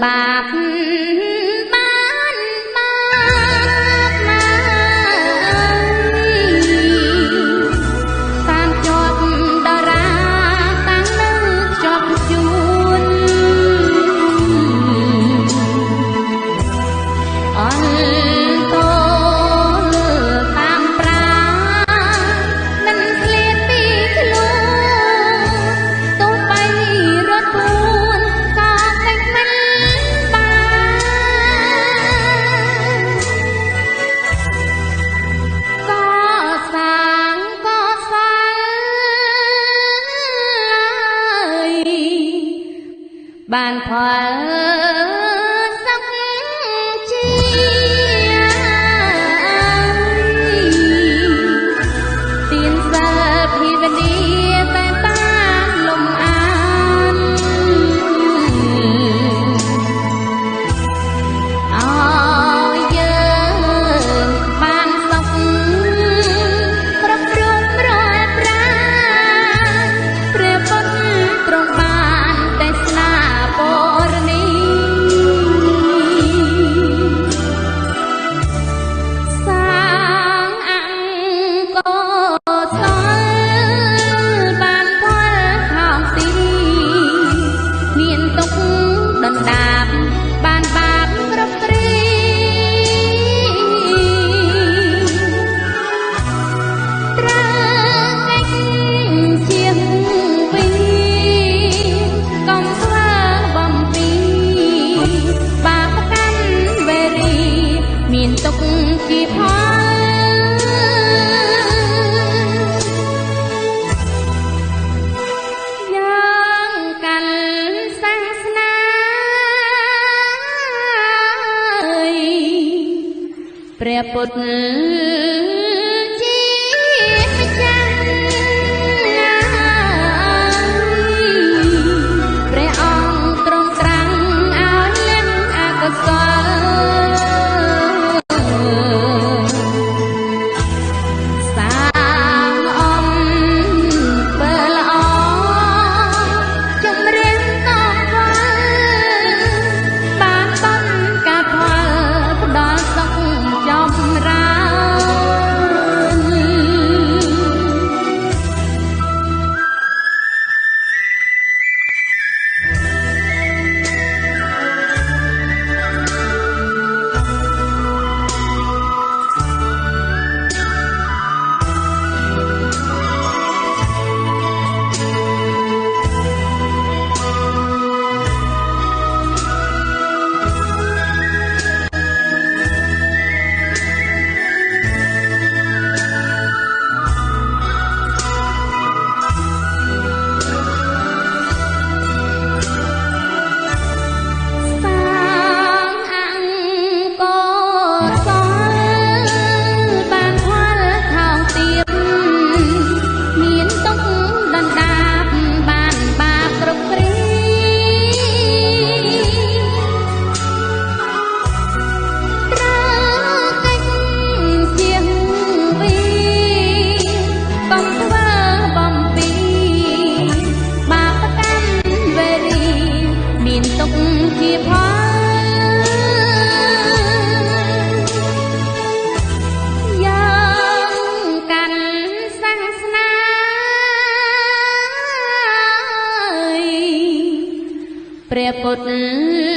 បាបបានបាបមកតាមជាប់តារាតាំងនៅជាប់ជួនអន់តោតាមប្រាមិនស្លៀតពីខ្លួនទោះបីរត់ពួនក៏តែមិនបានក៏សាងក៏សាយបានផលសុខជាទៀនសាភិវនីតែតាមលំអានអើយយើងបានសុខគ្រប់រូបរាល់ប្រាព្រះពុទ្ធទ្រង់បានទេសនាពរនីសាងអង្គសលបានផលខោទីមានទុកដណ្ដាបបានបាបគ្រប់គ្រីត្រូវកិច្ចជាងពីកុំស្វាបំពីបាបកម្មវេរីមានទុកជាផលយ៉ាងកាន់សាសនាព្រះពុទ្ធជាម្ចាស់ព្រះអង្គទ្រង់ត្រាំងឲ្យលះអកុសលសាងអំពើល្អជំរាបតបបានបានកាផលផ្ដល់សុខចម្រើនព្រះពុទ្ធ